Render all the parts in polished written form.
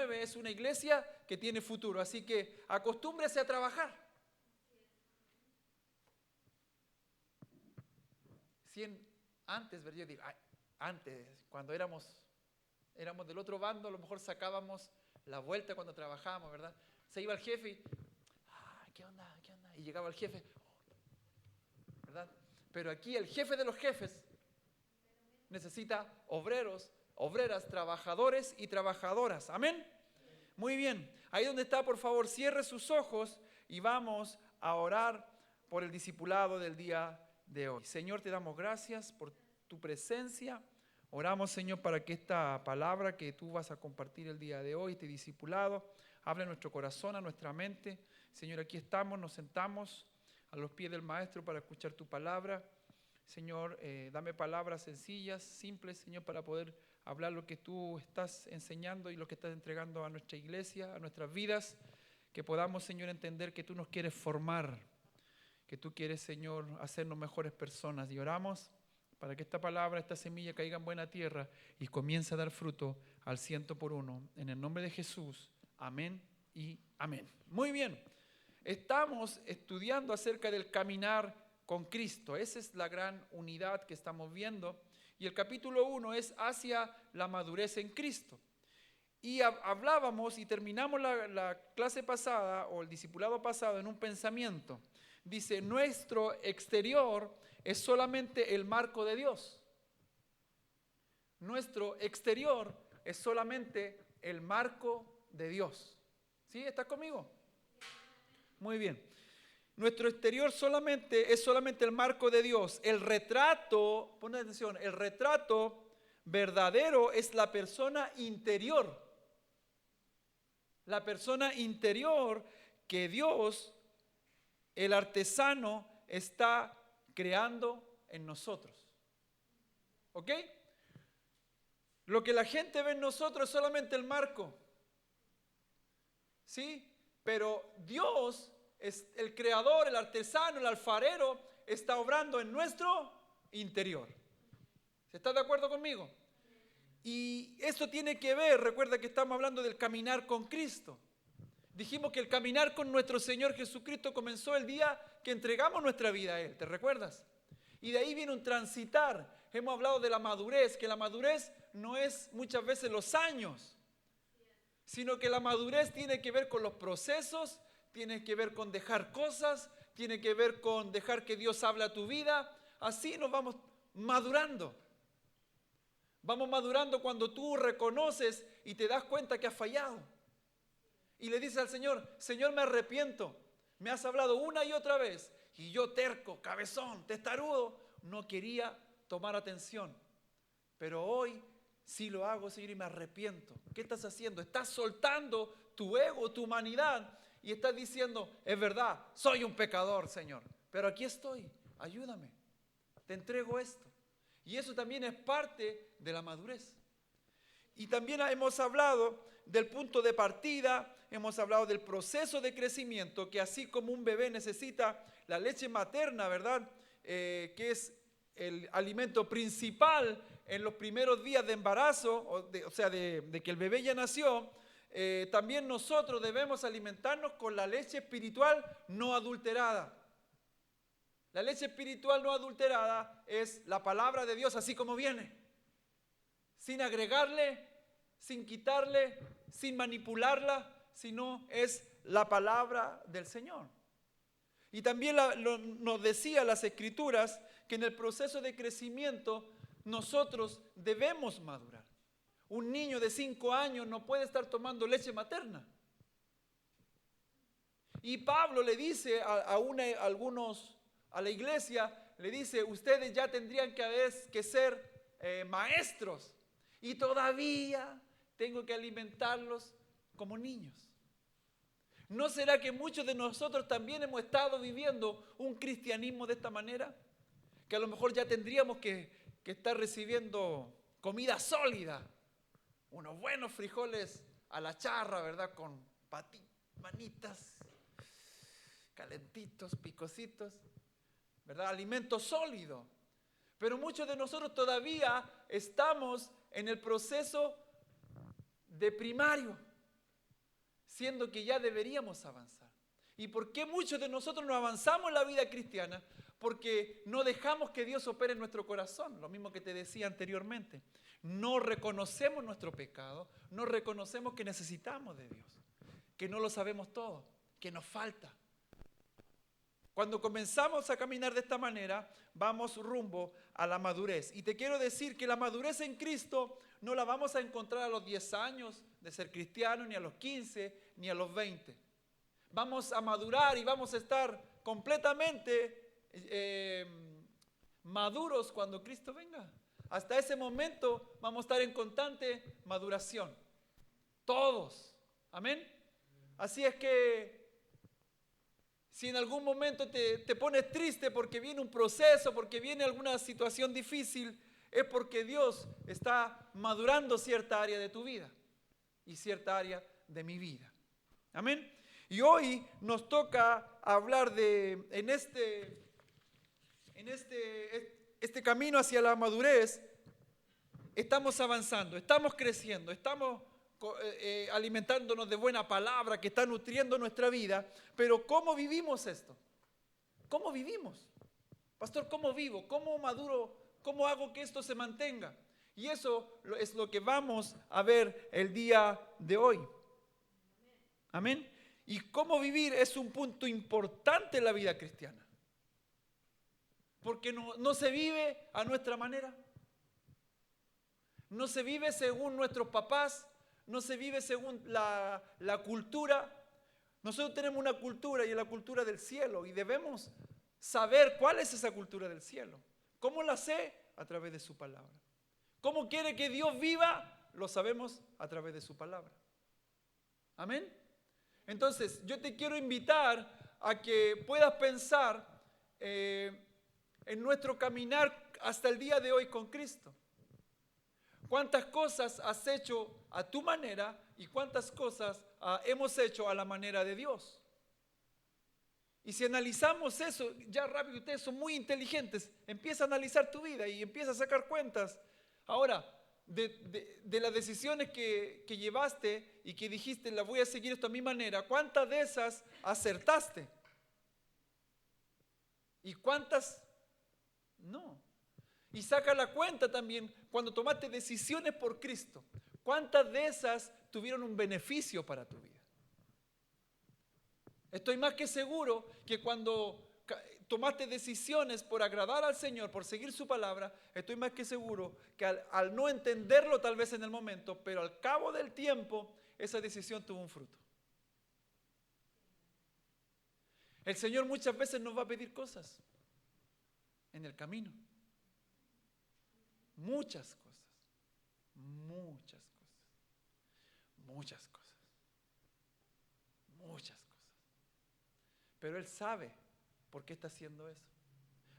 2019 es una iglesia que tiene futuro. Así que acostúmbrese a trabajar. Antes, yo digo, antes, cuando éramos del otro bando, a lo mejor sacábamos la vuelta cuando trabajábamos, ¿verdad? Se iba el jefe y, ¿qué onda? ¿Qué onda? Y llegaba el jefe, ¿verdad? Pero aquí el jefe de los jefes necesita obreros, obreras, trabajadores y trabajadoras. ¿Amén? Muy bien. Ahí donde está, por favor, cierre sus ojos y vamos a orar por el discipulado del día de hoy. Señor, te damos gracias por tu presencia. Oramos, Señor, para que esta palabra que tú vas a compartir el día de hoy, este discipulado, hable a nuestro corazón, a nuestra mente. Señor, aquí estamos, nos sentamos a los pies del Maestro para escuchar tu palabra. Señor, dame palabras sencillas, simples, Señor, para poder hablar lo que tú estás enseñando y lo que estás entregando a nuestra iglesia, a nuestras vidas. Que podamos, Señor, entender que tú nos quieres formar, que tú quieres, Señor, hacernos mejores personas. Y oramos para que esta palabra, esta semilla caiga en buena tierra y comience a dar fruto al 100%. En el nombre de Jesús, amén y amén. Muy bien, estamos estudiando acerca del caminar con Cristo. Esa es la gran unidad que estamos viendo. Y el capítulo 1 es hacia la madurez en Cristo. Y hablábamos y terminamos la clase pasada o el discipulado pasado en un pensamiento. Dice, nuestro exterior es solamente el marco de Dios. Nuestro exterior es solamente el marco de Dios. ¿Sí? ¿Estás conmigo? Muy bien. Nuestro exterior es solamente el marco de Dios. El retrato, pon atención, el retrato verdadero es la persona interior. La persona interior que Dios, el artesano, está creando en nosotros. ¿Ok? Lo que la gente ve en nosotros es solamente el marco. ¿Sí? Pero Dios es el creador, el artesano, el alfarero, está obrando en nuestro interior. ¿Se está de acuerdo conmigo? Y esto tiene que ver, recuerda que estamos hablando del caminar con Cristo. Dijimos que el caminar con nuestro Señor Jesucristo comenzó el día que entregamos nuestra vida a Él, ¿te recuerdas? Y de ahí viene un transitar. Hemos hablado de la madurez, que la madurez no es muchas veces los años, sino que la madurez tiene que ver con los procesos, tiene que ver con dejar cosas, tiene que ver con dejar que Dios hable a tu vida. Así nos vamos madurando. Vamos madurando cuando tú reconoces y te das cuenta que has fallado. Y le dices al Señor, Señor, me arrepiento. Me has hablado una y otra vez. Y yo terco, cabezón, testarudo, no quería tomar atención. Pero hoy sí lo hago, Señor, y me arrepiento. ¿Qué estás haciendo? Estás soltando tu ego, tu humanidad. Y estás diciendo, es verdad, soy un pecador, Señor. Pero aquí estoy, ayúdame. Te entrego esto. Y eso también es parte de la madurez. Y también hemos hablado del punto de partida, hemos hablado del proceso de crecimiento, que así como un bebé necesita la leche materna, ¿verdad? Que es el alimento principal en los primeros días de embarazo, de que el bebé ya nació, también nosotros debemos alimentarnos con la leche espiritual no adulterada. La leche espiritual no adulterada es la palabra de Dios así como viene, sin agregarle, sin quitarle, sin manipularla, sino es la palabra del Señor. Y también nos decía las Escrituras que en el proceso de crecimiento nosotros debemos madurar. Un niño de 5 años no puede estar tomando leche materna. Y Pablo le dice a la iglesia, le dice, ustedes ya tendrían que ser maestros. Y todavía tengo que alimentarlos como niños. ¿No será que muchos de nosotros también hemos estado viviendo un cristianismo de esta manera? Que a lo mejor ya tendríamos que estar recibiendo comida sólida. Unos buenos frijoles a la charra, ¿verdad? Con manitas, calentitos, picositos, ¿verdad? Alimento sólido. Pero muchos de nosotros todavía estamos en el proceso de primario. siendo que ya deberíamos avanzar. ¿Y por qué muchos de nosotros no avanzamos en la vida cristiana? Porque no dejamos que Dios opere en nuestro corazón, lo mismo que te decía anteriormente. No reconocemos nuestro pecado, no reconocemos que necesitamos de Dios, que no lo sabemos todo, que nos falta. Cuando comenzamos a caminar de esta manera, vamos rumbo a la madurez. Y te quiero decir que la madurez en Cristo no la vamos a encontrar a los 10 años de ser cristiano, ni a los 15, ni a los 20. Vamos a madurar y vamos a estar completamente maduros cuando Cristo venga. Hasta ese momento vamos a estar en constante maduración. Todos. Amén. Así es que si en algún momento te pones triste porque viene un proceso, porque viene alguna situación difícil, es porque Dios está madurando cierta área de tu vida y cierta área de mi vida. Amén. Y hoy nos toca hablar en este camino hacia la madurez. Estamos avanzando, estamos creciendo, estamos alimentándonos de buena palabra que está nutriendo nuestra vida. Pero ¿cómo vivimos esto? ¿Cómo vivimos? Pastor, ¿cómo vivo? ¿Cómo maduro? ¿Cómo hago que esto se mantenga? Y eso es lo que vamos a ver el día de hoy. Amén. Y cómo vivir es un punto importante en la vida cristiana. Porque no se vive a nuestra manera. No se vive según nuestros papás. No se vive según la cultura. Nosotros tenemos una cultura y es la cultura del cielo. Y debemos saber cuál es esa cultura del cielo. ¿Cómo la sé? A través de su palabra. ¿Cómo quiere que Dios viva? Lo sabemos a través de su palabra. Amén. Entonces, yo te quiero invitar a que puedas pensar en nuestro caminar hasta el día de hoy con Cristo. ¿Cuántas cosas has hecho a tu manera y cuántas cosas hemos hecho a la manera de Dios? Y si analizamos eso, ya rápido, ustedes son muy inteligentes, empieza a analizar tu vida y empieza a sacar cuentas. Ahora, de las decisiones que llevaste y que dijiste, la voy a seguir esto a mi manera, ¿cuántas de esas acertaste? ¿Y cuántas no? Y saca la cuenta también cuando tomaste decisiones por Cristo. ¿Cuántas de esas tuvieron un beneficio para tu vida? Estoy más que seguro que cuando tomaste decisiones por agradar al Señor, por seguir su palabra, estoy más que seguro que al no entenderlo tal vez en el momento, pero al cabo del tiempo, esa decisión tuvo un fruto. El Señor muchas veces nos va a pedir cosas en el camino. Muchas cosas. Muchas cosas. Muchas cosas. Muchas cosas. Pero Él sabe por qué está haciendo eso.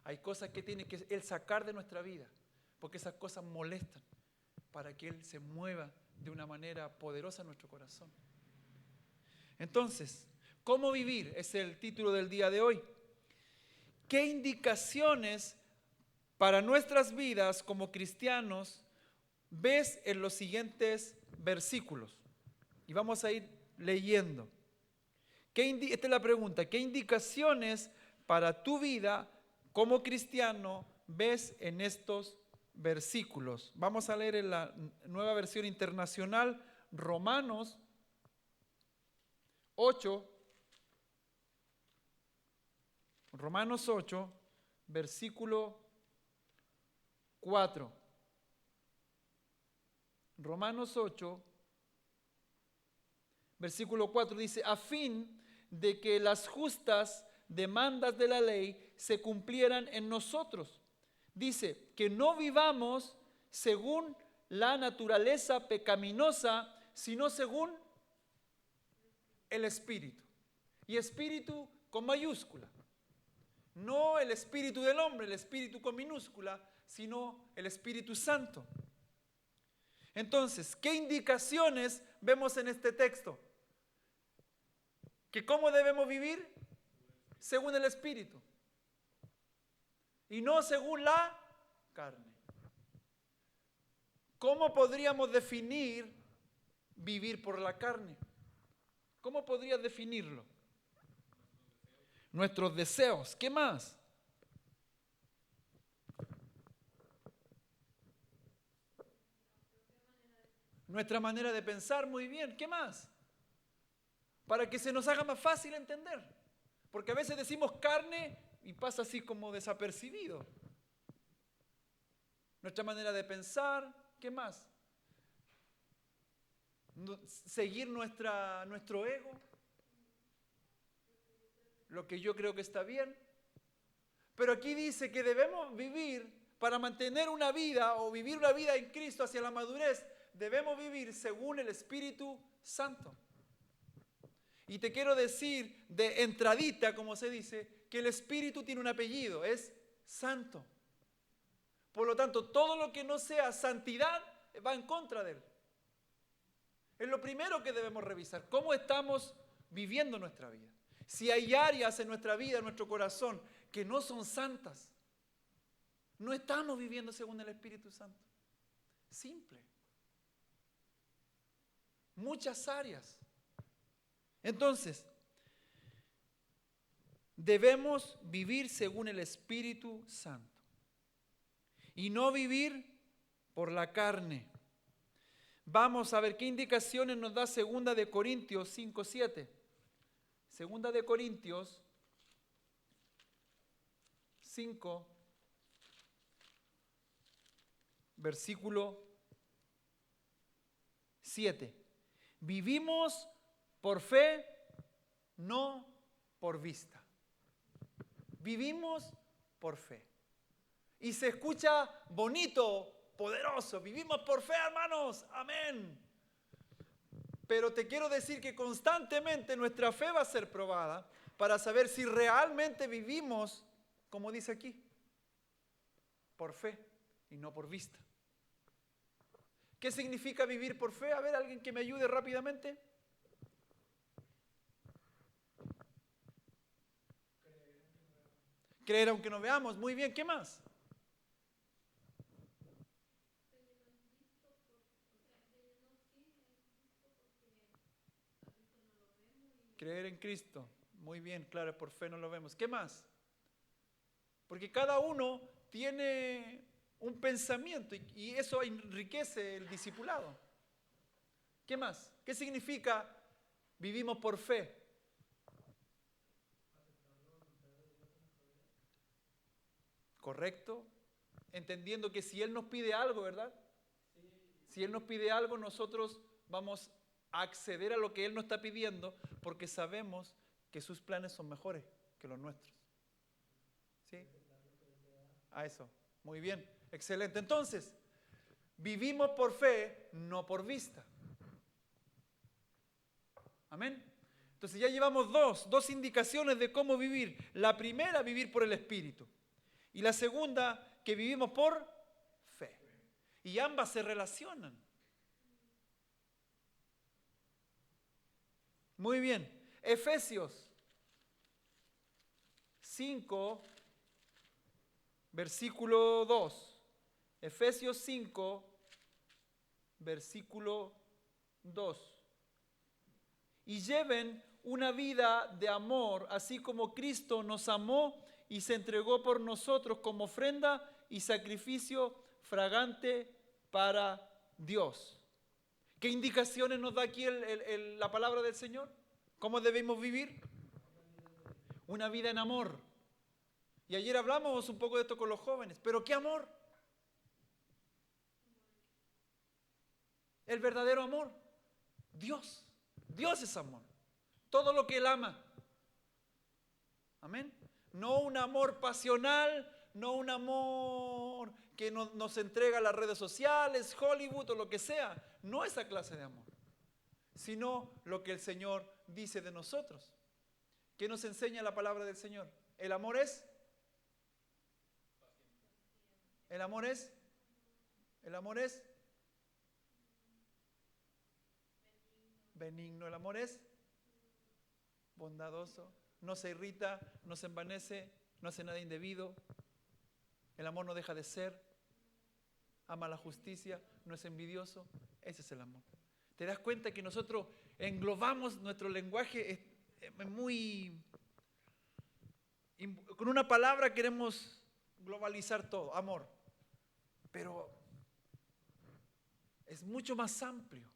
Hay cosas que tiene que Él sacar de nuestra vida, porque esas cosas molestan, para que Él se mueva de una manera poderosa en nuestro corazón. Entonces, ¿cómo vivir? Es el título del día de hoy. ¿Qué indicaciones para nuestras vidas como cristianos ves en los siguientes versículos? Y vamos a ir leyendo. Esta es la pregunta. ¿Qué indicaciones para tu vida como cristiano ves en estos versículos? Vamos a leer en la Nueva Versión Internacional, Romanos 8, versículo 4. Romanos 8, versículo 4 dice: a fin de que las justas demandas de la ley se cumplieran en nosotros. Dice que no vivamos según la naturaleza pecaminosa, sino según el Espíritu. Y Espíritu con mayúscula. No el Espíritu del hombre, el Espíritu con minúscula, sino el Espíritu Santo. Entonces, ¿qué indicaciones vemos en este texto? ¿Que cómo debemos vivir? Según el Espíritu. Y no según la carne. ¿Cómo podríamos definir vivir por la carne? ¿Cómo podrías definirlo? Nuestros deseos. ¿Qué más? Nuestra manera de pensar, muy bien. ¿Qué más? Para que se nos haga más fácil entender. Porque a veces decimos carne y pasa así como desapercibido. Nuestra manera de pensar, ¿qué más? Seguir nuestro ego, lo que yo creo que está bien. Pero aquí dice que debemos vivir, para mantener una vida o vivir una vida en Cristo hacia la madurez, debemos vivir según el Espíritu Santo. Y te quiero decir de entradita, como se dice, que el Espíritu tiene un apellido, es Santo. Por lo tanto, todo lo que no sea santidad va en contra de él. Es lo primero que debemos revisar, cómo estamos viviendo nuestra vida. Si hay áreas en nuestra vida, en nuestro corazón, que no son santas, no estamos viviendo según el Espíritu Santo. Simple. Muchas áreas. Entonces, debemos vivir según el Espíritu Santo y no vivir por la carne. Vamos a ver qué indicaciones nos da 2 de Corintios 5:7. 2 de Corintios 5, versículo 7. Vivimos por fe, no por vista. Vivimos por fe. Y se escucha bonito, poderoso. Vivimos por fe, hermanos. Amén. Pero te quiero decir que constantemente nuestra fe va a ser probada para saber si realmente vivimos, como dice aquí, por fe y no por vista. ¿Qué significa vivir por fe? A ver, alguien que me ayude rápidamente. Creer aunque no veamos. Muy bien, ¿qué más? Creer en Cristo. Muy bien, claro, por fe no lo vemos. ¿Qué más? Porque cada uno tiene un pensamiento y eso enriquece el discipulado. ¿Qué más? ¿Qué significa vivimos por fe? ¿Correcto? Entendiendo que si Él nos pide algo, ¿verdad? Si Él nos pide algo, nosotros vamos a acceder a lo que Él nos está pidiendo porque sabemos que sus planes son mejores que los nuestros. ¿Sí? A eso. Muy bien. Excelente. Entonces, vivimos por fe, no por vista. Amén. Entonces ya llevamos dos indicaciones de cómo vivir. La primera, vivir por el Espíritu. Y la segunda, que vivimos por fe. Y ambas se relacionan. Muy bien. Efesios 5, versículo 2. Efesios 5, versículo 2. Y lleven una vida de amor, así como Cristo nos amó y se entregó por nosotros como ofrenda y sacrificio fragante para Dios. ¿Qué indicaciones nos da aquí la palabra del Señor? ¿Cómo debemos vivir? Una vida en amor. Y ayer hablamos un poco de esto con los jóvenes. ¿Pero qué amor? El verdadero amor. Dios. Dios es amor. Todo lo que Él ama. Amén. No un amor pasional, no un amor que nos entrega las redes sociales, Hollywood o lo que sea. No esa clase de amor. Sino lo que el Señor dice de nosotros. ¿Qué nos enseña la palabra del Señor? El amor es. El amor es. El amor es. Benigno. El amor es bondadoso. No se irrita, no se envanece, no hace nada indebido. El amor no deja de ser. Ama la justicia, no es envidioso. Ese es el amor. ¿Te das cuenta que nosotros englobamos nuestro lenguaje muy... Con una palabra queremos globalizar todo, amor. Pero es mucho más amplio.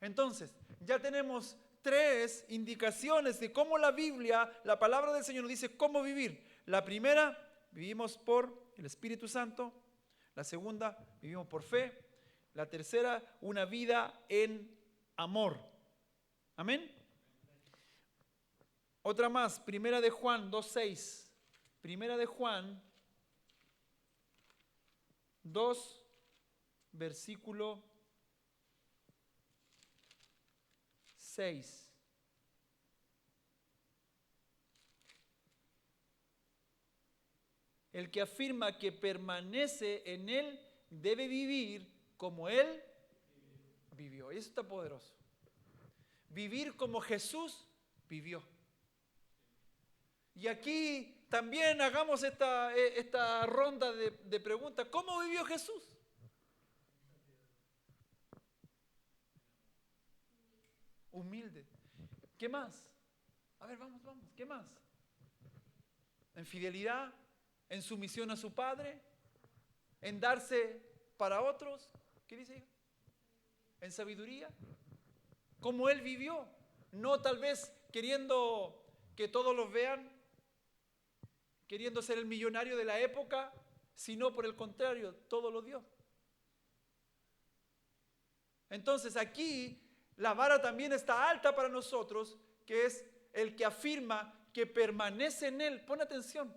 Entonces, ya tenemos 3 indicaciones de cómo la Biblia, la palabra del Señor nos dice cómo vivir. La primera, vivimos por el Espíritu Santo. La segunda, vivimos por fe. La tercera, una vida en amor. Amén. Otra más, Primera de Juan 2:6. Primera de Juan 2, versículo 6. El que afirma que permanece en Él debe vivir como Él vivió. Y eso está poderoso. Vivir como Jesús vivió. Y aquí también hagamos esta ronda de preguntas. ¿Cómo vivió Jesús? Humilde. ¿Qué más? A ver, vamos. ¿Qué más? En fidelidad, en sumisión a su Padre, en darse para otros. ¿Qué dice ahí? En sabiduría. ¿Cómo Él vivió? No tal vez queriendo que todos los vean, queriendo ser el millonario de la época, sino por el contrario, todo lo dio. Entonces aquí la vara también está alta para nosotros, que es el que afirma que permanece en Él. Pon atención.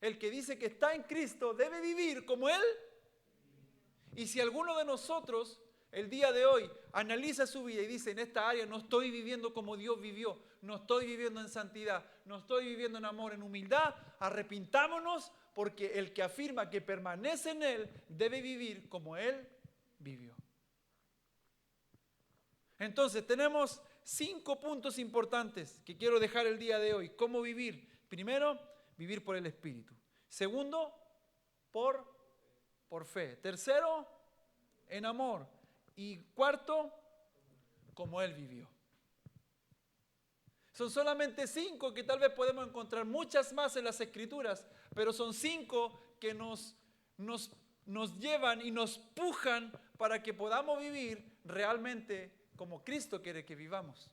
El que dice que está en Cristo debe vivir como Él. Y si alguno de nosotros el día de hoy analiza su vida y dice, en esta área no estoy viviendo como Dios vivió, no estoy viviendo en santidad, no estoy viviendo en amor, en humildad, arrepintámonos, porque el que afirma que permanece en Él debe vivir como Él vivió. Entonces tenemos 5 puntos importantes que quiero dejar el día de hoy. ¿Cómo vivir? Primero, vivir por el Espíritu. Segundo, por fe. Tercero, en amor. Y cuarto, como Él vivió. Son solamente 5 que tal vez podemos encontrar muchas más en las Escrituras, pero son 5 que nos llevan y nos pujan para que podamos vivir realmente como Cristo quiere que vivamos.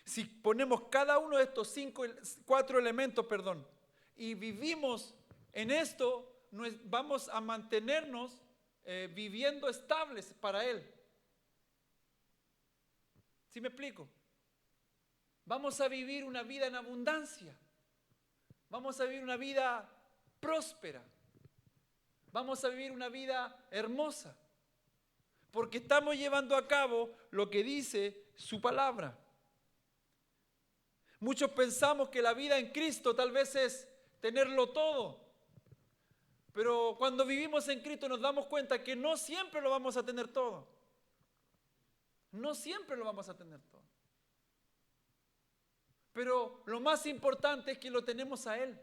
Si ponemos cada uno de estos 4 elementos, y vivimos en esto, vamos a mantenernos viviendo estables para Él. ¿Sí me explico? Vamos a vivir una vida en abundancia. Vamos a vivir una vida próspera. Vamos a vivir una vida hermosa. Porque estamos llevando a cabo lo que dice su palabra. Muchos pensamos que la vida en Cristo tal vez es tenerlo todo. Pero cuando vivimos en Cristo nos damos cuenta que no siempre lo vamos a tener todo. No siempre lo vamos a tener todo. Pero lo más importante es que lo tenemos a Él.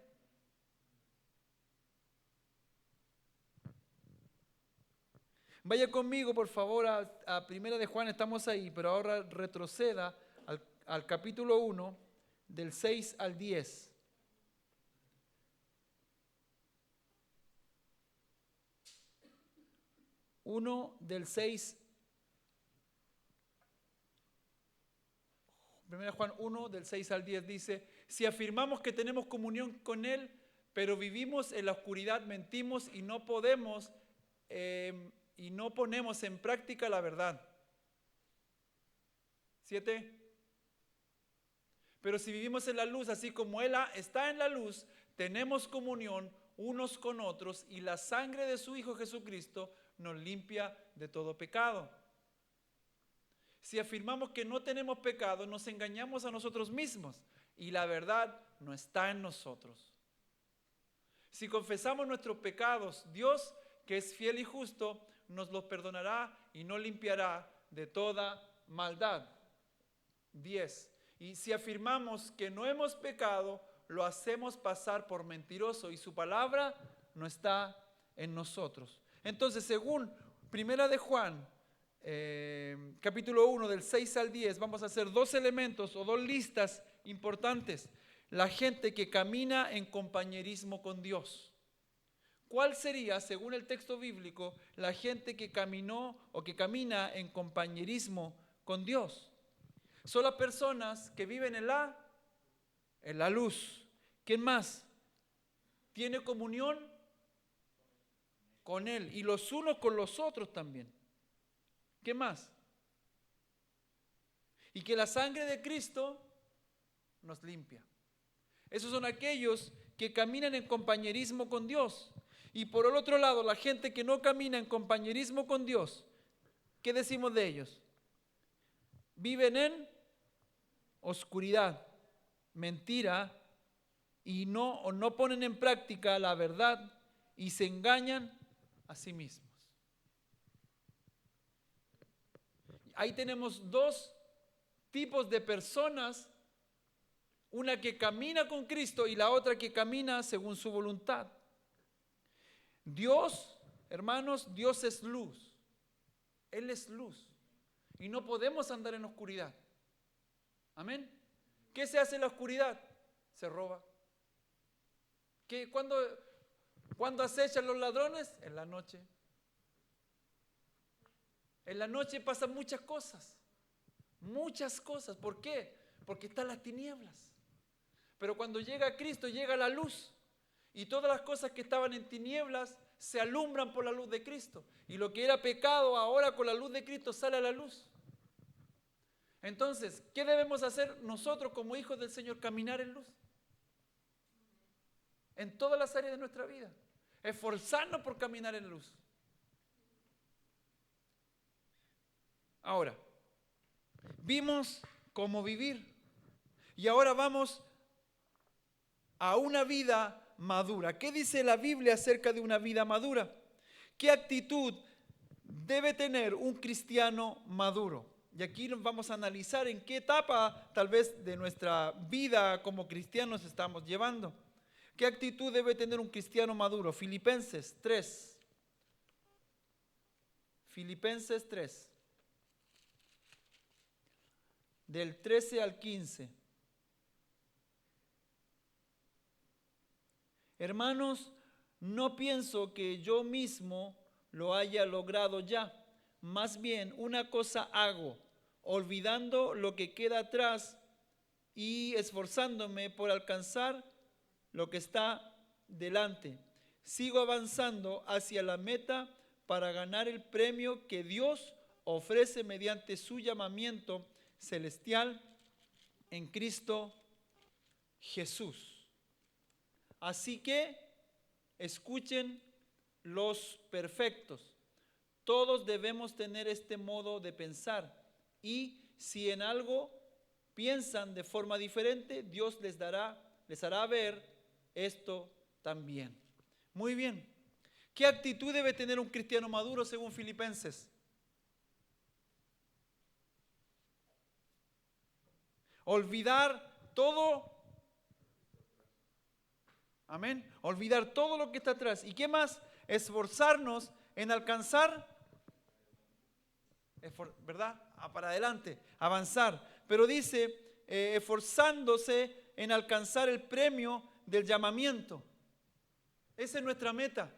Vaya conmigo, por favor, a Primera de Juan, estamos ahí, pero ahora retroceda al capítulo 1, del 6 al 10. Primera Juan 1, del 6 al 10 dice, si afirmamos que tenemos comunión con Él, pero vivimos en la oscuridad, mentimos y no ponemos en práctica la verdad. 7. Pero si vivimos en la luz, así como Él está en la luz, tenemos comunión unos con otros y la sangre de su Hijo Jesucristo nos limpia de todo pecado. Si afirmamos que no tenemos pecado, nos engañamos a nosotros mismos y la verdad no está en nosotros. Si confesamos nuestros pecados, Dios, que es fiel y justo, nos los perdonará y nos limpiará de toda maldad. 10. Y si afirmamos que no hemos pecado, lo hacemos pasar por mentiroso y su palabra no está en nosotros. Entonces, según Primera de Juan, capítulo 1, del 6 al 10, vamos a hacer dos elementos o dos listas importantes. La gente que camina en compañerismo con Dios. ¿Cuál sería, según el texto bíblico, la gente que caminó o que camina en compañerismo con Dios? Son las personas que viven en la luz. ¿Quién más? Tiene comunión con Él y los unos con los otros también. ¿Qué más? Y que la sangre de Cristo nos limpia. Esos son aquellos que caminan en compañerismo con Dios. Y por el otro lado, la gente que no camina en compañerismo con Dios, ¿qué decimos de ellos? Viven en oscuridad, mentira, y no ponen en práctica la verdad y se engañan a sí mismos. Ahí tenemos dos tipos de personas, una que camina con Cristo y la otra que camina según su voluntad. Dios, hermanos, Dios es luz. Él es luz. Y no podemos andar en oscuridad. Amén. ¿Qué se hace en la oscuridad? Se roba. ¿Cuándo acechan los ladrones? En la noche. En la noche pasan muchas cosas. Muchas cosas. ¿Por qué? Porque están las tinieblas. Pero cuando llega Cristo, llega la luz. Y todas las cosas que estaban en tinieblas se alumbran por la luz de Cristo. Y lo que era pecado, ahora con la luz de Cristo sale a la luz. Entonces, ¿qué debemos hacer nosotros como hijos del Señor? Caminar en luz. En todas las áreas de nuestra vida. Esforzarnos por caminar en luz. Ahora, vimos cómo vivir. Y ahora vamos a una vida madura. ¿Qué dice la Biblia acerca de una vida madura? ¿Qué actitud debe tener un cristiano maduro? Y aquí nos vamos a analizar en qué etapa tal vez de nuestra vida como cristianos estamos llevando. ¿Qué actitud debe tener un cristiano maduro? Filipenses 3. Filipenses 3. Del 13 al 15. Hermanos, no pienso que yo mismo lo haya logrado ya. Más bien, una cosa hago, olvidando lo que queda atrás y esforzándome por alcanzar lo que está delante. Sigo avanzando hacia la meta para ganar el premio que Dios ofrece mediante su llamamiento celestial en Cristo Jesús. Así que escuchen los perfectos. Todos debemos tener este modo de pensar y si en algo piensan de forma diferente, Dios les hará ver esto también. Muy bien. ¿Qué actitud debe tener un cristiano maduro según Filipenses? Olvidar todo. Amén. Olvidar todo lo que está atrás. ¿Y qué más? Esforzarnos en alcanzar, ¿verdad? Para adelante, avanzar. Pero dice, esforzándose en alcanzar el premio del llamamiento. Esa es nuestra meta.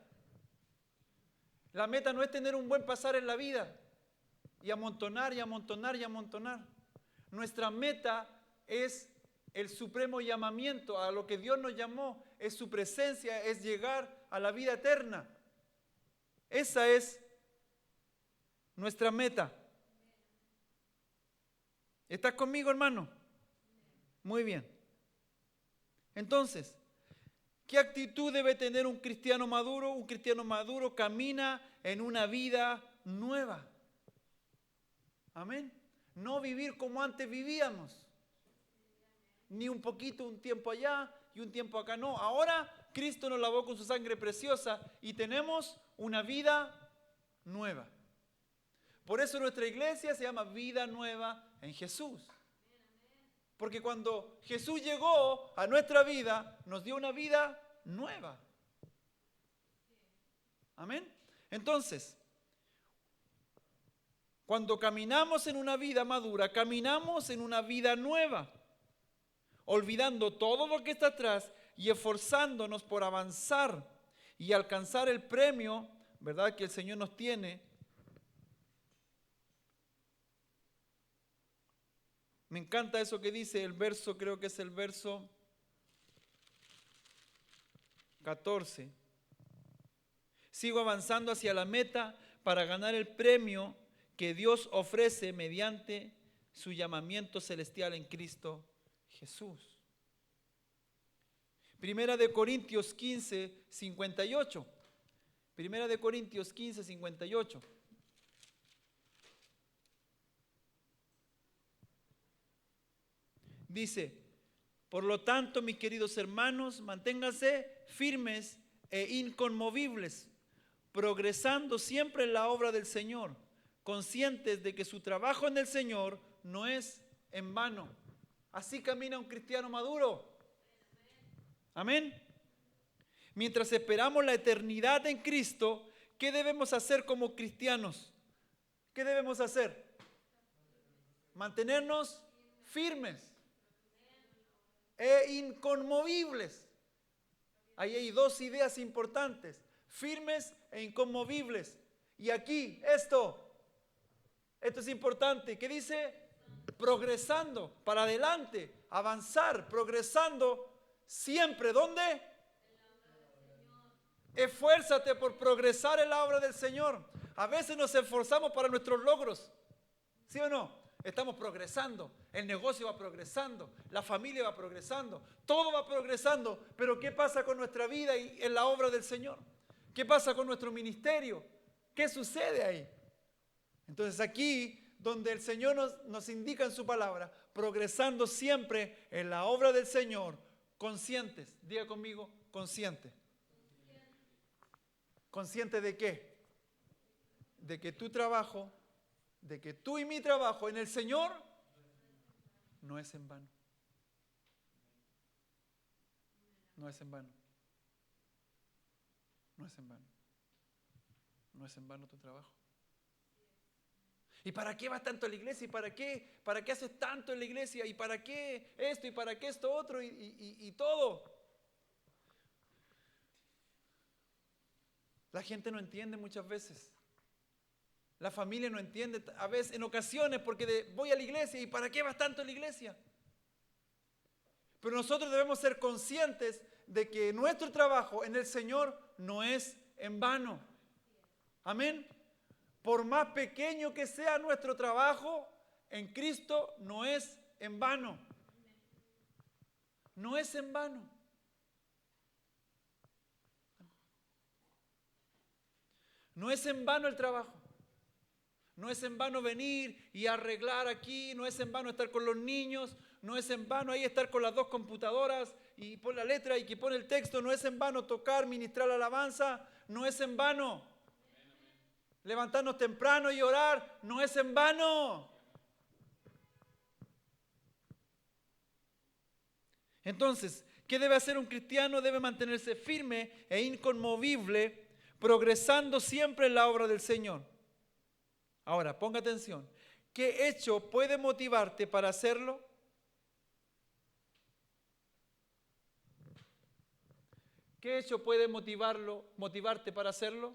La meta no es tener un buen pasar en la vida y amontonar y amontonar y amontonar. Nuestra meta es el supremo llamamiento a lo que Dios nos llamó, es su presencia, es llegar a la vida eterna. Esa es nuestra meta. ¿Estás conmigo, hermano? Muy bien. Entonces, ¿qué actitud debe tener un cristiano maduro? Un cristiano maduro camina en una vida nueva. Amén. No vivir como antes vivíamos. Ni un poquito, un tiempo allá y un tiempo acá. No, ahora Cristo nos lavó con su sangre preciosa y tenemos una vida nueva. Por eso nuestra iglesia se llama Vida Nueva en Jesús. Porque cuando Jesús llegó a nuestra vida, nos dio una vida nueva. Amén. Entonces, Cuando caminamos en una vida madura, caminamos en una vida nueva, olvidando todo lo que está atrás y esforzándonos por avanzar y alcanzar el premio, ¿verdad?, que el Señor nos tiene. Me encanta eso que dice el verso, creo que es el verso 14. Sigo avanzando hacia la meta para ganar el premio que Dios ofrece mediante su llamamiento celestial en Cristo Jesús. Primera de Corintios 15, 58. Primera de Corintios 15, 58. Dice, por lo tanto, mis queridos hermanos, manténganse firmes e inconmovibles, progresando siempre en la obra del Señor, conscientes de que su trabajo en el Señor no es en vano. Así camina un cristiano maduro. Amén. Mientras esperamos la eternidad en Cristo, ¿qué debemos hacer como cristianos? ¿Qué debemos hacer? Mantenernos firmes e inconmovibles. Ahí hay dos ideas importantes: firmes e inconmovibles. Y aquí, esto es importante. ¿Qué dice? Progresando para adelante, avanzar, progresando siempre. ¿Dónde? Esfuérzate por progresar en la obra del Señor. A veces nos esforzamos para nuestros logros, ¿sí o no? Estamos progresando, el negocio va progresando, la familia va progresando, todo va progresando, pero ¿qué pasa con nuestra vida y en la obra del Señor? ¿Qué pasa con nuestro ministerio? ¿Qué sucede ahí? Entonces aquí, donde el Señor nos indica en su palabra, progresando siempre en la obra del Señor, conscientes, diga conmigo, consciente. ¿Consciente de qué? De que tu trabajo, de que tú y mi trabajo en el Señor no es en vano. No es en vano. No es en vano. No es en vano tu trabajo. ¿Y para qué vas tanto a la iglesia? ¿Y para qué haces tanto en la iglesia? ¿Y para qué esto? ¿Y para qué esto otro? Y todo. La gente no entiende muchas veces. La familia no entiende a veces, en ocasiones, porque voy a la iglesia y ¿para qué vas tanto a la iglesia? Pero nosotros debemos ser conscientes de que nuestro trabajo en el Señor no es en vano. Amén. Por más pequeño que sea nuestro trabajo en Cristo, no es en vano. No es en vano. No es en vano el trabajo. No es en vano venir y arreglar aquí, no es en vano estar con los niños, no es en vano ahí estar con las dos computadoras y pon la letra y que pone el texto, no es en vano tocar, ministrar la alabanza, no es en vano. Levantarnos temprano y orar, no es en vano. Entonces, ¿qué debe hacer un cristiano? Debe mantenerse firme e inconmovible, progresando siempre en la obra del Señor. Ahora, ponga atención. ¿Qué hecho puede motivarte para hacerlo? ¿Qué hecho puede motivarte para hacerlo?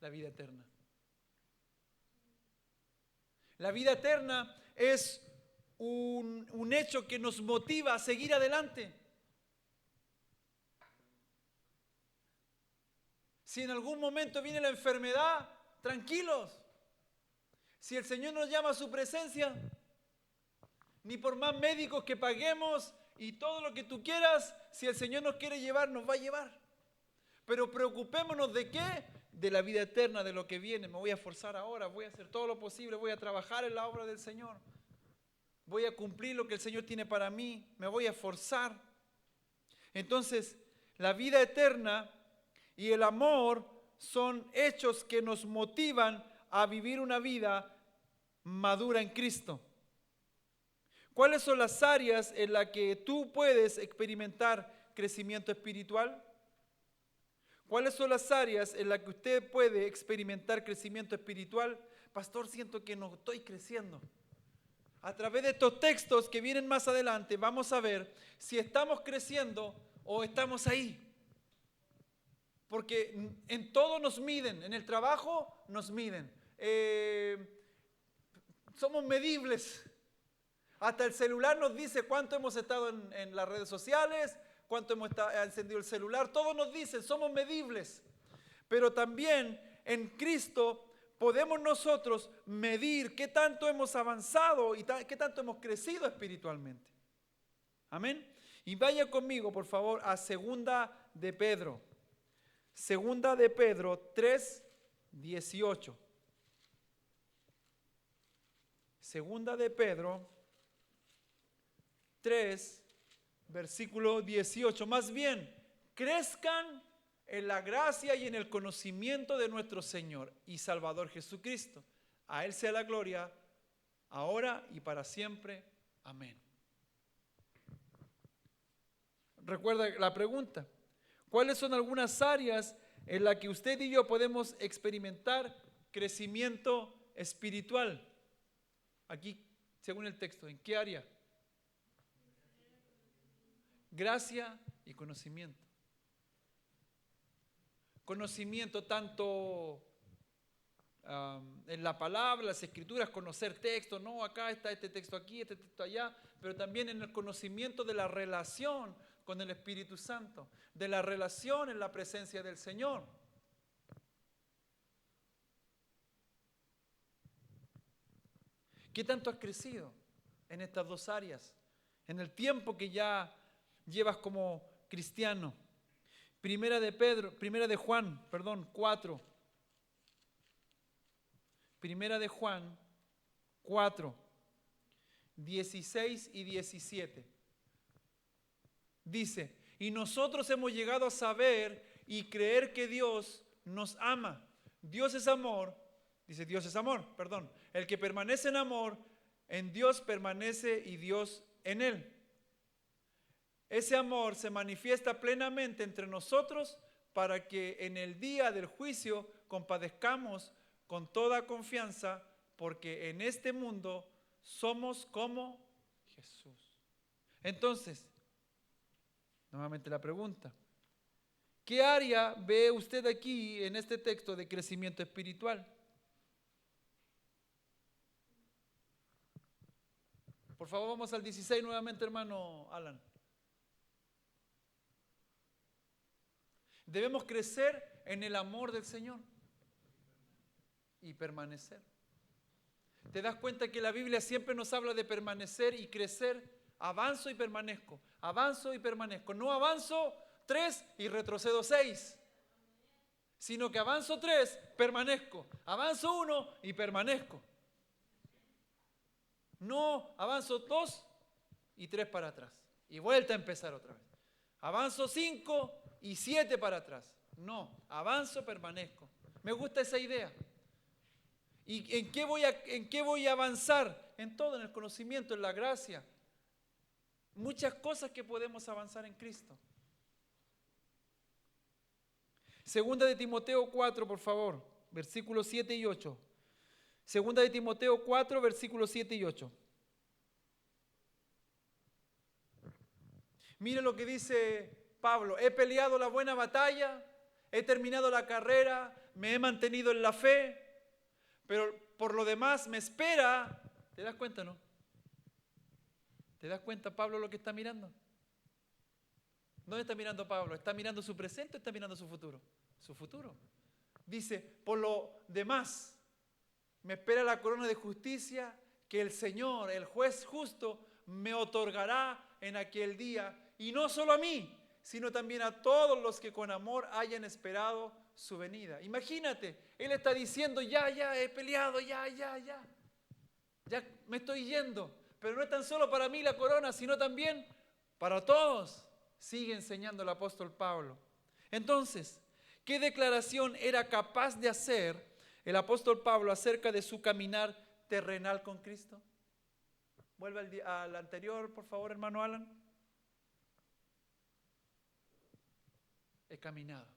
La vida eterna. La vida eterna es un hecho que nos motiva a seguir adelante. Si en algún momento viene la enfermedad, tranquilos. Si el Señor nos llama a su presencia, ni por más médicos que paguemos y todo lo que tú quieras, si el Señor nos quiere llevar, nos va a llevar. Pero preocupémonos de qué, de la vida eterna, de lo que viene. Me voy a esforzar ahora, voy a hacer todo lo posible, voy a trabajar en la obra del Señor. Voy a cumplir lo que el Señor tiene para mí, me voy a esforzar. Entonces, la vida eterna y el amor son hechos que nos motivan a vivir una vida madura en Cristo. ¿Cuáles son las áreas en las que tú puedes experimentar crecimiento espiritual? ¿Cuáles son las áreas en las que usted puede experimentar crecimiento espiritual? Pastor, siento que no estoy creciendo. A través de estos textos que vienen más adelante, vamos a ver si estamos creciendo o estamos ahí. Porque en todo nos miden, en el trabajo nos miden. Somos medibles. Hasta el celular nos dice cuánto hemos estado en las redes sociales, cuánto hemos encendido el celular. Todos nos dicen, somos medibles. Pero también en Cristo podemos nosotros medir qué tanto hemos avanzado y qué tanto hemos crecido espiritualmente. Amén. Y vaya conmigo, por favor, a Segunda de Pedro. Segunda de Pedro 3:18. Segunda de Pedro 3, versículo 18. Más bien, crezcan en la gracia y en el conocimiento de nuestro Señor y Salvador Jesucristo. A Él sea la gloria, ahora y para siempre. Amén. Recuerda la pregunta. ¿Cuáles son algunas áreas en las que usted y yo podemos experimentar crecimiento espiritual? Aquí, según el texto, ¿en qué área? Gracia y conocimiento. Conocimiento tanto en la palabra, las escrituras, conocer textos, no, acá está este texto aquí, este texto allá, pero también en el conocimiento de la relación con el Espíritu Santo, de la relación en la presencia del Señor. ¿Qué tanto has crecido en estas dos áreas? En el tiempo que ya llevas como cristiano. Primera de Juan 4. Primera de Juan 4, 16 y 17. Dice, y nosotros hemos llegado a saber y creer que Dios nos ama. Dios es amor, dice Dios es amor, perdón. El que permanece en amor, en Dios permanece y Dios en él. Ese amor se manifiesta plenamente entre nosotros para que en el día del juicio compadezcamos con toda confianza, porque en este mundo somos como Jesús. Entonces, nuevamente la pregunta, ¿qué área ve usted aquí en este texto de crecimiento espiritual? Por favor, vamos al 16 nuevamente, hermano Alan. Debemos crecer en el amor del Señor y permanecer. ¿Te das cuenta que la Biblia siempre nos habla de permanecer y crecer? Avanzo y permanezco, avanzo y permanezco. No avanzo 3 y retrocedo 6, sino que avanzo 3, permanezco. Avanzo 1 y permanezco. No avanzo 2 y 3 para atrás. Y vuelta a empezar otra vez. Avanzo 5 y 7 para atrás. No, avanzo, permanezco. Me gusta esa idea. ¿Y en qué voy a avanzar? En todo, en el conocimiento, en la gracia. Muchas cosas que podemos avanzar en Cristo. Segunda de Timoteo 4, por favor, versículos 7 y 8. Segunda de Timoteo 4, versículos 7 y 8. Mire lo que dice Pablo. He peleado la buena batalla, he terminado la carrera, me he mantenido en la fe, pero por lo demás me espera. ¿Te das cuenta, no? ¿Te das cuenta, Pablo, lo que está mirando? ¿Dónde está mirando Pablo? ¿Está mirando su presente o está mirando su futuro? Su futuro. Dice, por lo demás, me espera la corona de justicia que el Señor, el juez justo, me otorgará en aquel día. Y no solo a mí, sino también a todos los que con amor hayan esperado su venida. Imagínate, él está diciendo, ya, he peleado, ya me estoy yendo. Pero no es tan solo para mí la corona, sino también para todos. Sigue enseñando el apóstol Pablo. Entonces, ¿qué declaración era capaz de hacer el apóstol Pablo acerca de su caminar terrenal con Cristo? Vuelve al anterior, por favor, hermano Alan. he caminado,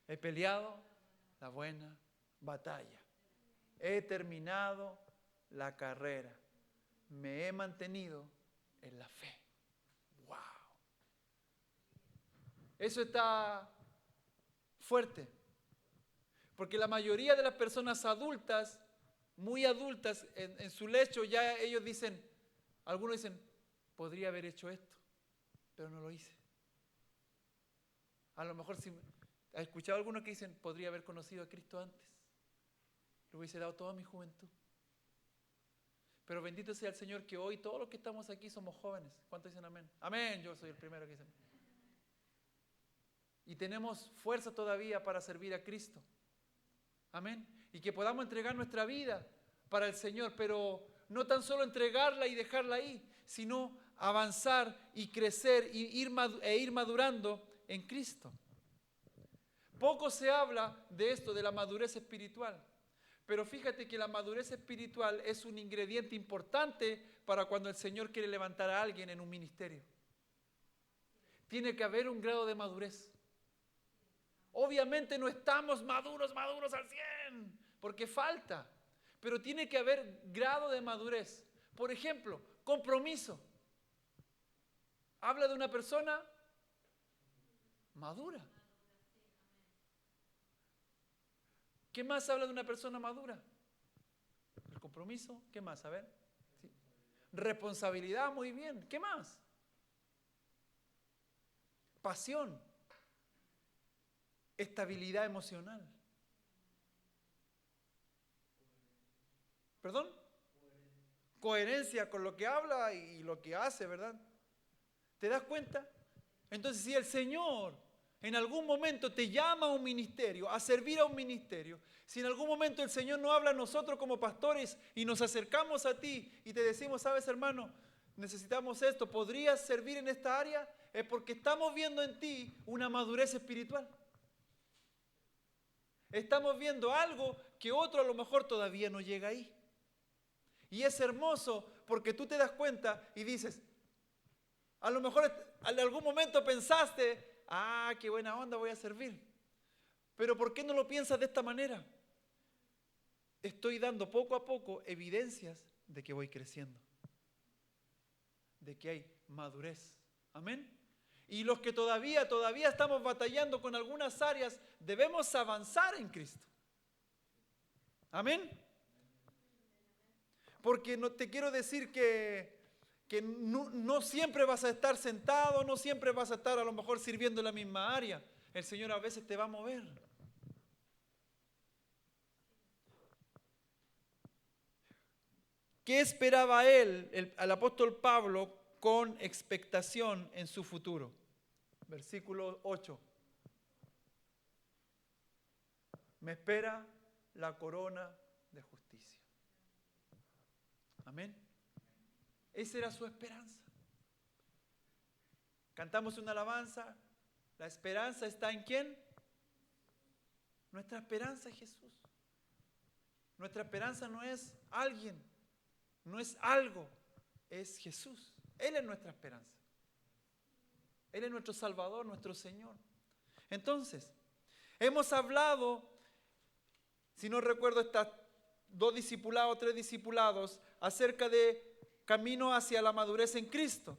he peleado la buena batalla, he terminado la carrera, me he mantenido en la fe. ¡Wow! Eso está fuerte, porque la mayoría de las personas adultas, muy adultas, en su lecho ya ellos dicen, algunos dicen, podría haber hecho esto, pero no lo hice. A lo mejor si he escuchado a algunos que dicen, podría haber conocido a Cristo antes, le hubiese dado toda mi juventud. Pero bendito sea el Señor que hoy todos los que estamos aquí somos jóvenes. ¿Cuántos dicen amén? Amén, yo soy el primero que dice amén. Y tenemos fuerza todavía para servir a Cristo. Amén. Y que podamos entregar nuestra vida para el Señor, pero no tan solo entregarla y dejarla ahí, sino avanzar y crecer e ir madurando en Cristo. Poco se habla de esto, de la madurez espiritual. Pero fíjate que la madurez espiritual es un ingrediente importante para cuando el Señor quiere levantar a alguien en un ministerio. Tiene que haber un grado de madurez. Obviamente no estamos maduros al 100, porque falta. Pero tiene que haber grado de madurez. Por ejemplo, compromiso. Habla de una persona madura. ¿Qué más habla de una persona madura? El compromiso. ¿Qué más? A ver. ¿Sí? Responsabilidad, muy bien. ¿Qué más? Pasión. Estabilidad emocional. ¿Perdón? Coherencia con lo que habla y lo que hace, ¿verdad? ¿Te das cuenta? Entonces, si el Señor en algún momento te llama a un ministerio, a servir a un ministerio, si en algún momento el Señor no habla a nosotros como pastores y nos acercamos a ti y te decimos, sabes hermano, necesitamos esto, ¿podrías servir en esta área? Es porque estamos viendo en ti una madurez espiritual. Estamos viendo algo que otro a lo mejor todavía no llega ahí. Y es hermoso porque tú te das cuenta y dices, a lo mejor en algún momento pensaste, qué buena onda, voy a servir. Pero ¿por qué no lo piensas de esta manera? Estoy dando poco a poco evidencias de que voy creciendo, de que hay madurez. Amén. Y los que todavía estamos batallando con algunas áreas, debemos avanzar en Cristo. Amén. Porque no te quiero decir que no siempre vas a estar sentado, no siempre vas a estar a lo mejor sirviendo en la misma área. El Señor a veces te va a mover. ¿Qué esperaba él, el apóstol Pablo, con expectación en su futuro? Versículo 8. Me espera la corona de justicia. Amén. Esa era su esperanza. Cantamos una alabanza. La esperanza está ¿en quién? Nuestra esperanza es Jesús. Nuestra esperanza no es alguien, no es algo, es Jesús. Él es nuestra esperanza. Él es nuestro Salvador, nuestro Señor. Entonces, hemos hablado, si no recuerdo, estas 2 discipulados, 3 discipulados, acerca de camino hacia la madurez en Cristo.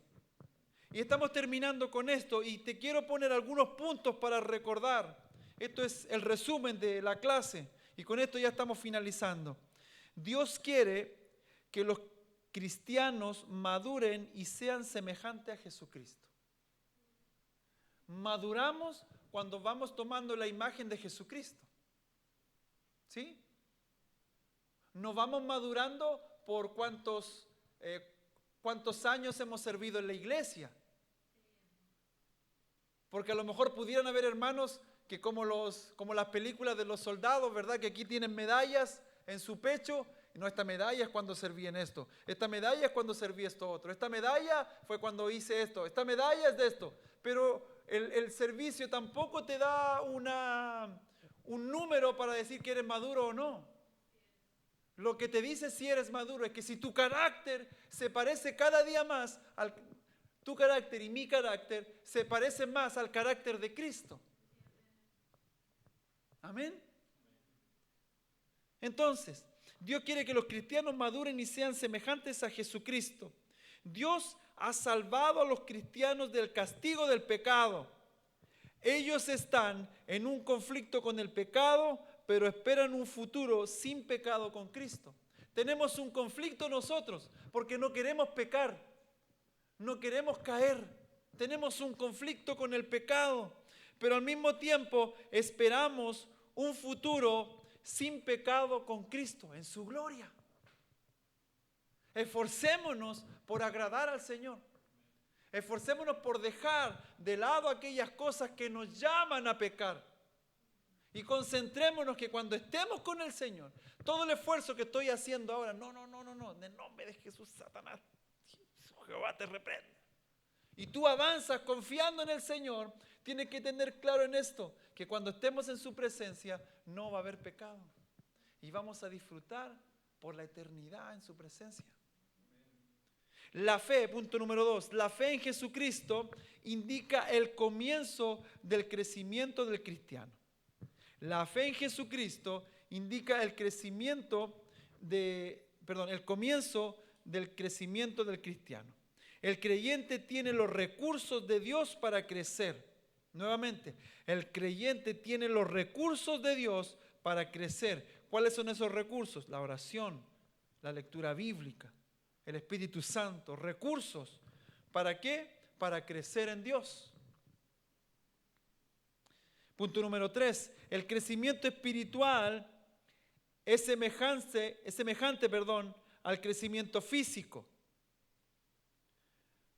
Y estamos terminando con esto y te quiero poner algunos puntos para recordar. Esto es el resumen de la clase y con esto ya estamos finalizando. Dios quiere que los cristianos maduren y sean semejantes a Jesucristo. Maduramos cuando vamos tomando la imagen de Jesucristo. ¿Sí? No vamos madurando por cuántos años hemos servido en la iglesia. Porque a lo mejor pudieran haber hermanos que como las películas de los soldados, ¿verdad? Que aquí tienen medallas en su pecho. No, esta medalla es cuando serví en esto. Esta medalla es cuando serví esto otro. Esta medalla fue cuando hice esto. Esta medalla es de esto. Pero el servicio tampoco te da un número para decir que eres maduro o no. Lo que te dice si eres maduro es que si tu carácter se parece cada día más Tu carácter y mi carácter se parecen más al carácter de Cristo. Amén. Entonces, Dios quiere que los cristianos maduren y sean semejantes a Jesucristo. Dios ha salvado a los cristianos del castigo del pecado. Ellos están en un conflicto con el pecado, pero esperan un futuro sin pecado con Cristo. Tenemos un conflicto nosotros porque no queremos pecar, no queremos caer. Tenemos un conflicto con el pecado, pero al mismo tiempo esperamos un futuro sin pecado con Cristo en su gloria. Esforcémonos por agradar al Señor. Esforcémonos por dejar de lado aquellas cosas que nos llaman a pecar. Y concentrémonos que cuando estemos con el Señor, todo el esfuerzo que estoy haciendo ahora, no, en el nombre de Jesús, Satanás, Jehová te reprende. Y tú avanzas confiando en el Señor, tienes que tener claro en esto, que cuando estemos en su presencia no va a haber pecado. Y vamos a disfrutar por la eternidad en su presencia. La fe, punto número 2, la fe en Jesucristo indica el comienzo del crecimiento del cristiano. La fe en Jesucristo indica el comienzo del crecimiento del cristiano. El creyente tiene los recursos de Dios para crecer. Nuevamente, el creyente tiene los recursos de Dios para crecer. ¿Cuáles son esos recursos? La oración, la lectura bíblica, el Espíritu Santo, recursos. ¿Para qué? Para crecer en Dios. Punto número 3. El crecimiento espiritual es semejante, al crecimiento físico.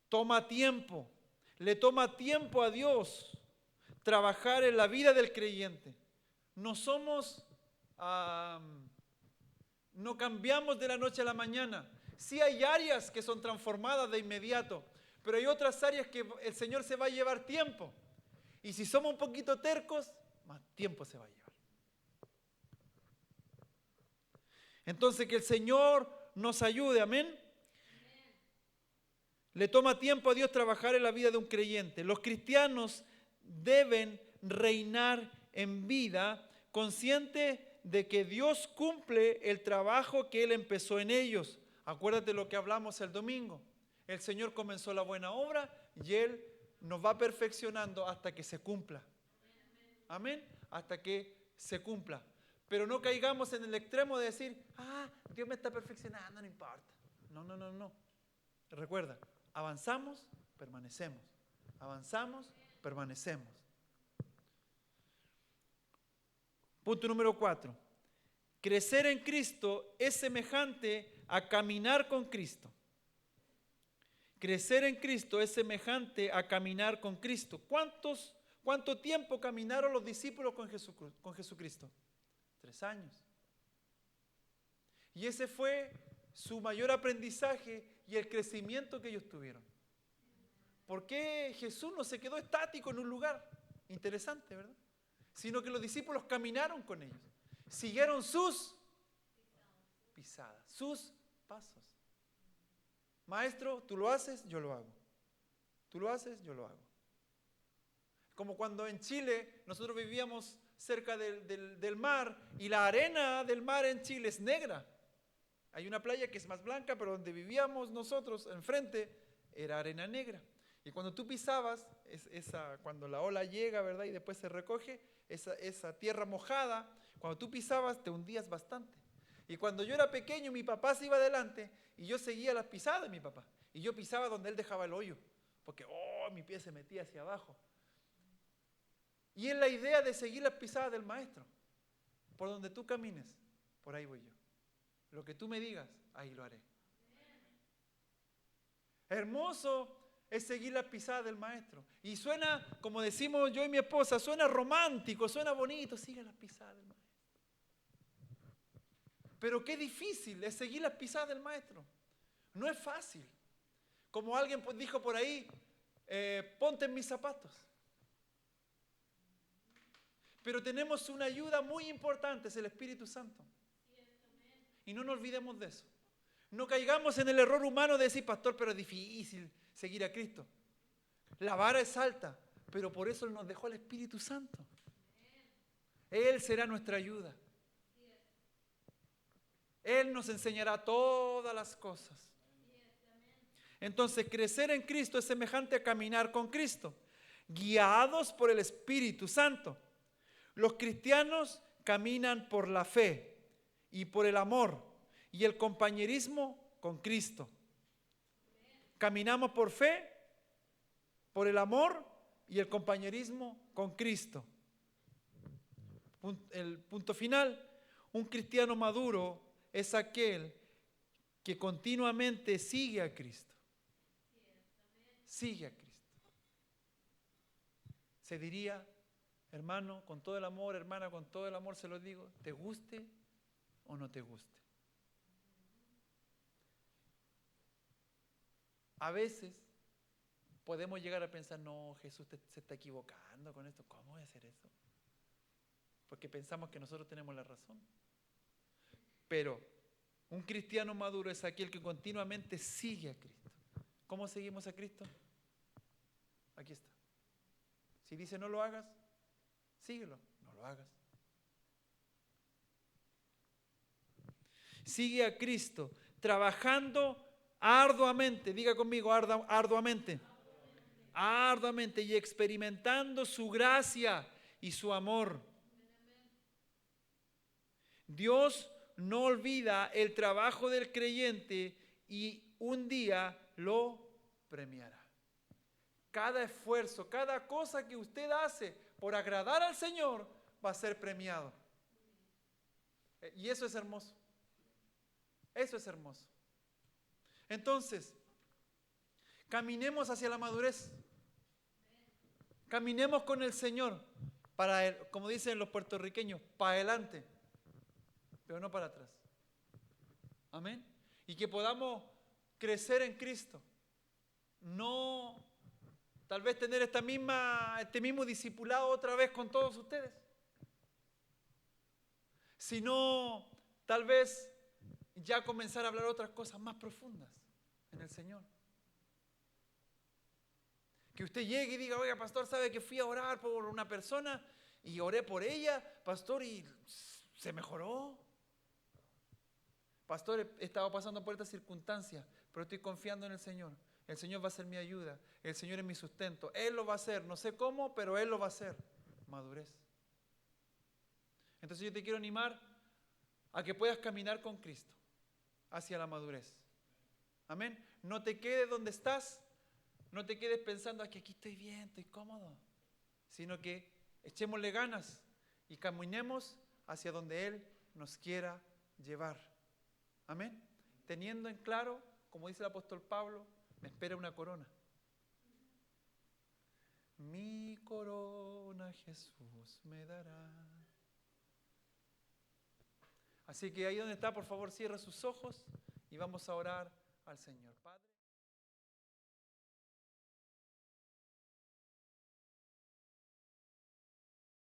Toma tiempo. Le toma tiempo a Dios trabajar en la vida del creyente. No cambiamos de la noche a la mañana. Sí hay áreas que son transformadas de inmediato, pero hay otras áreas que el Señor se va a llevar tiempo. Y si somos un poquito tercos, más tiempo se va a llevar. Entonces que el Señor nos ayude, amén. Le toma tiempo a Dios trabajar en la vida de un creyente. Los cristianos deben reinar en vida conscientes de que Dios cumple el trabajo que Él empezó en ellos. Acuérdate lo que hablamos el domingo. El Señor comenzó la buena obra y Él nos va perfeccionando hasta que se cumpla. Amén. Hasta que se cumpla. Pero no caigamos en el extremo de decir, Dios me está perfeccionando, no importa. No. Recuerda, avanzamos, permanecemos. Avanzamos, permanecemos. Punto número 4. Crecer en Cristo es semejante a caminar con Cristo. Crecer en Cristo es semejante a caminar con Cristo. ¿Cuánto tiempo caminaron los discípulos con Jesucristo? 3 años. Y ese fue su mayor aprendizaje y el crecimiento que ellos tuvieron. ¿Por qué Jesús no se quedó estático en un lugar? Interesante, ¿verdad? Sino que los discípulos caminaron con ellos. Siguieron sus pisadas, sus pasos. Maestro, tú lo haces, yo lo hago. Tú lo haces, yo lo hago. Como cuando en Chile nosotros vivíamos cerca del mar y la arena del mar en Chile es negra. Hay una playa que es más blanca, pero donde vivíamos nosotros, enfrente, era arena negra. Y cuando tú pisabas, cuando la ola llega, ¿verdad? Y después se recoge, esa tierra mojada, cuando tú pisabas te hundías bastante. Y cuando yo era pequeño, mi papá se iba adelante y yo seguía las pisadas de mi papá. Y yo pisaba donde él dejaba el hoyo, porque mi pie se metía hacia abajo. Y es la idea de seguir las pisadas del maestro. Por donde tú camines, por ahí voy yo. Lo que tú me digas, ahí lo haré. Hermoso es seguir las pisadas del maestro. Y suena, como decimos yo y mi esposa, suena romántico, suena bonito, sigue las pisadas del maestro. Pero qué difícil es seguir las pisadas del maestro. No es fácil. Como alguien dijo por ahí, ponte en mis zapatos. Pero tenemos una ayuda muy importante, es el Espíritu Santo. Y no nos olvidemos de eso. No caigamos en el error humano de decir, pastor, pero es difícil seguir a Cristo. La vara es alta, pero por eso Él nos dejó al Espíritu Santo. Él será nuestra ayuda. Él nos enseñará todas las cosas. Entonces, crecer en Cristo es semejante a caminar con Cristo, guiados por el Espíritu Santo. Los cristianos caminan por la fe y por el amor y el compañerismo con Cristo. Caminamos por fe, por el amor y el compañerismo con Cristo. El punto final, un cristiano maduro es aquel que continuamente sigue a Cristo. Sigue a Cristo. Se diría, hermano, con todo el amor, hermana, con todo el amor se lo digo, te guste o no te guste. A veces podemos llegar a pensar, no, Jesús se está equivocando con esto. ¿Cómo voy a hacer eso? Porque pensamos que nosotros tenemos la razón. Pero un cristiano maduro es aquel que continuamente sigue a Cristo. ¿Cómo seguimos a Cristo? Aquí está. Si dice no lo hagas, síguelo, no lo hagas. Sigue a Cristo, trabajando arduamente, diga conmigo, arduamente, arduamente y experimentando su gracia y su amor. Dios no olvida el trabajo del creyente y un día lo premiará. Cada esfuerzo, cada cosa que usted hace por agradar al Señor va a ser premiado. Y eso es hermoso. Eso es hermoso. Entonces, caminemos hacia la madurez. Caminemos con el Señor, como dicen los puertorriqueños, para adelante, pero no para atrás. Amén. Y que podamos crecer en Cristo. No, tal vez tener este mismo discipulado otra vez con todos ustedes. Sino, tal vez ya comenzar a hablar otras cosas más profundas en el Señor. Que usted llegue y diga, oiga, pastor, ¿sabe que fui a orar por una persona y oré por ella, pastor, y se mejoró? Pastor, he estado pasando por estas circunstancias, pero estoy confiando en el Señor. El Señor va a ser mi ayuda, el Señor es mi sustento. Él lo va a hacer, no sé cómo, pero Él lo va a hacer. Madurez. Entonces yo te quiero animar a que puedas caminar con Cristo hacia la madurez. Amén. No te quedes donde estás, no te quedes pensando que aquí estoy bien, estoy cómodo, sino que echémosle ganas y caminemos hacia donde Él nos quiera llevar. Amén. Teniendo en claro, como dice el apóstol Pablo, me espera una corona. Mi corona Jesús me dará. Así que ahí donde está, por favor, cierra sus ojos y vamos a orar al Señor. Padre.